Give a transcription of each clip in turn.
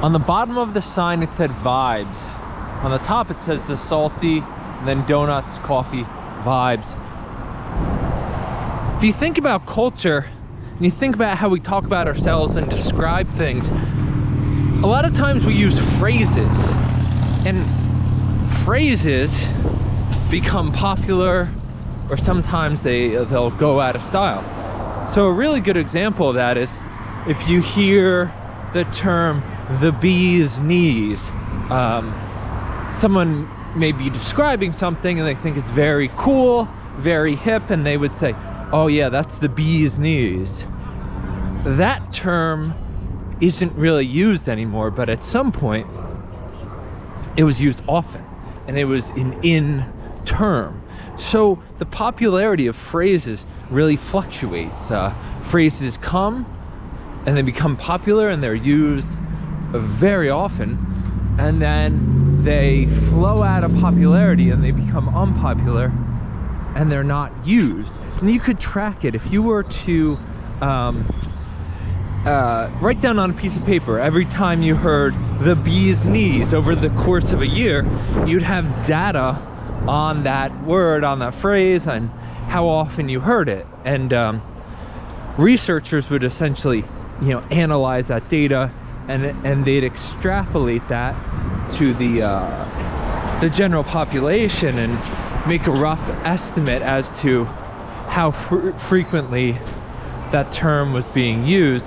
On the bottom of the sign it said vibes. On the top it says the salty, and then donuts, coffee, vibes. If you think about culture, and you think about how we talk about ourselves and describe things, a lot of times we use phrases, and phrases become popular, or sometimes they'll go out of style. So a really good example of that is if you hear the term the bee's knees. Someone may be describing something and they think it's very cool, very hip, and they would say, oh yeah, that's the bee's knees. That term isn't really used anymore, but at some point it was used often, and it was an in term. So the popularity of phrases really fluctuates. Phrases come and they become popular and they're used very often, and then they flow out of popularity and they become unpopular and they're not used. And you could track it if you were to write down on a piece of paper every time you heard the bee's knees over the course of a year. You'd have data on that word, on that phrase, and how often you heard it. And researchers would essentially, analyze that data, and they'd extrapolate that to the general population and make a rough estimate as to how frequently that term was being used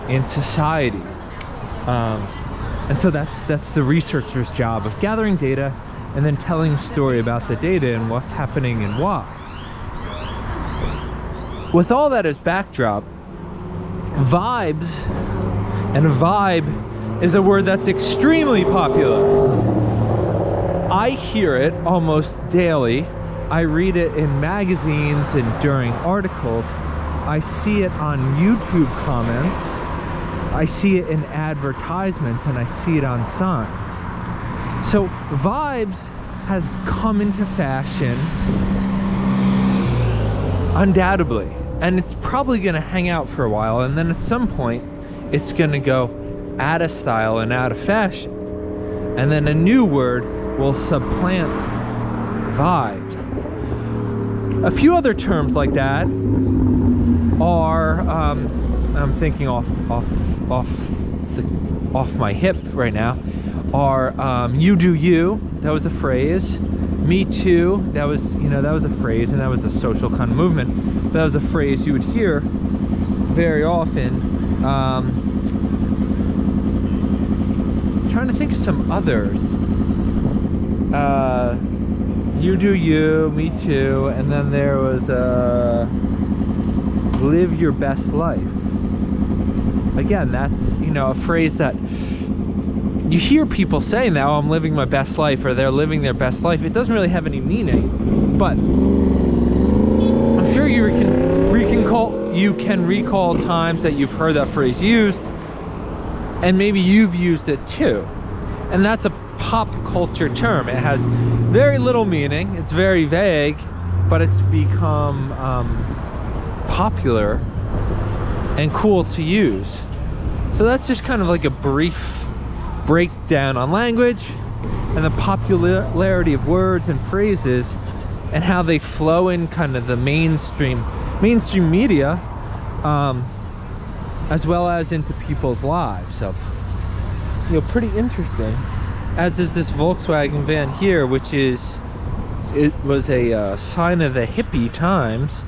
in societies. And so that's the researcher's job of gathering data and then telling a story about the data and what's happening and why. With all that as backdrop, vibes, and a vibe is a word that's extremely popular. I hear it almost daily. I read it in magazines and during articles. I see it on YouTube comments. I see it in advertisements, and I see it on signs. So vibes has come into fashion undoubtedly, and it's probably going to hang out for a while, and then at some point it's going to go out of style and out of fashion, and then a new word will supplant vibes. A few other terms like that are I'm thinking off my hip right now, are you do you. That was a phrase. Me too. That was a phrase, and that was a social kind of movement. That was a phrase you would hear very often. Trying to think of some others. You do you, me too, and then there was live your best life. Again, that's a phrase that you hear people saying that, oh, I'm living my best life, or they're living their best life. It doesn't really have any meaning, but I'm sure you can recall times that you've heard that phrase used, and maybe you've used it too. And that's a pop culture term. It has very little meaning. It's very vague, but it's become popular and cool to use. So that's just kind of like a brief breakdown on language and the popularity of words and phrases and how they flow in kind of the mainstream media, as well as into people's lives. So pretty interesting. As is this Volkswagen van here, which was a sign of the hippie times,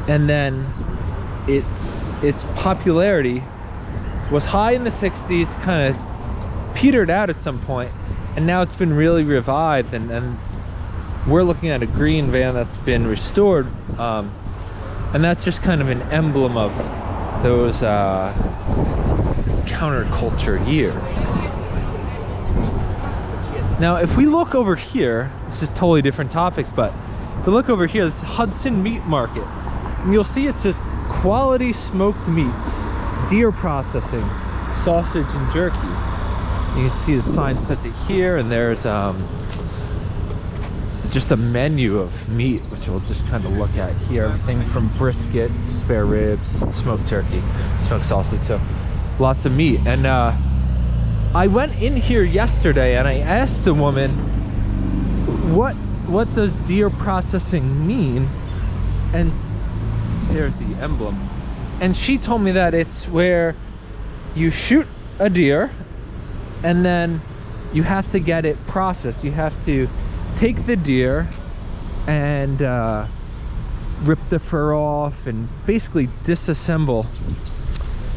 and then its popularity was high in the 60s, kind of petered out at some point, and now it's been really revived, and we're looking at a green van that's been restored, and that's just kind of an emblem of those counterculture years. Now if we look over here, this is a totally different topic, but if we look over here, this is Hudson Meat Market, and you'll see it says quality smoked meats, deer processing, sausage and jerky. You can see the sign says it here, and there's just a menu of meat, which we'll just kind of look at here. Everything from brisket, spare ribs, smoked turkey, smoked sausage. So lots of meat. And I went in here yesterday and I asked the woman, what does deer processing mean? And there's the emblem. And she told me that it's where you shoot a deer and then you have to get it processed. You have to take the deer and rip the fur off and basically disassemble.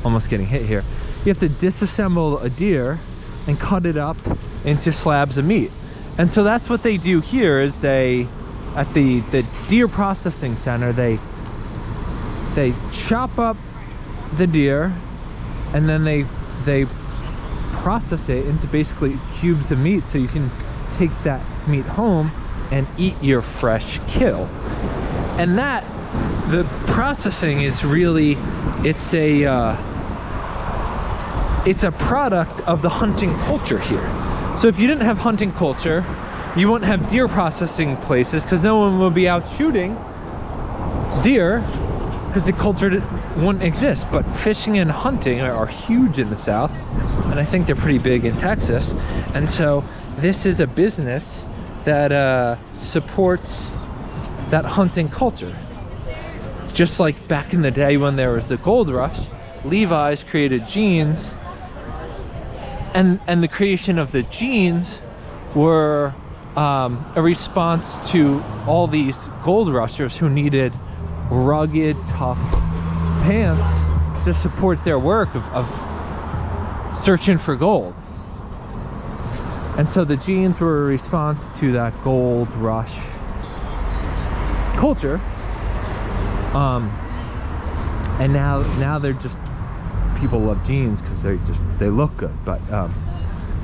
Almost getting hit here. You have to disassemble a deer and cut it up into slabs of meat. And so that's what they do here. Is they, at the deer processing center, they chop up the deer and then they process it into basically cubes of meat, so you can take that meat home and eat your fresh kill. And that, the processing is really, it's a product of the hunting culture here. So if you didn't have hunting culture, you wouldn't have deer processing places, because no one would be out shooting deer, because the culture wouldn't exist. But fishing and hunting are huge in the South, and I think they're pretty big in Texas. And so this is a business that supports that hunting culture. Just like back in the day when there was the gold rush, Levi's created jeans, and the creation of the jeans were a response to all these gold rushers who needed rugged, tough pants to support their work of searching for gold. And so the jeans were a response to that gold rush culture. And now they're just, people love jeans because they look good, but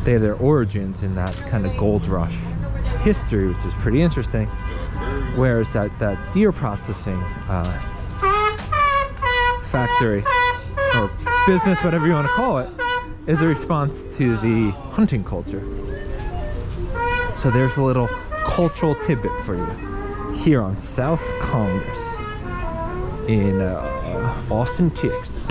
they have their origins in that kind of gold rush history, which is pretty interesting. Whereas that deer processing factory or business, whatever you want to call it, is a response to the hunting culture. So there's a little cultural tidbit for you here on South Congress in Austin, Texas.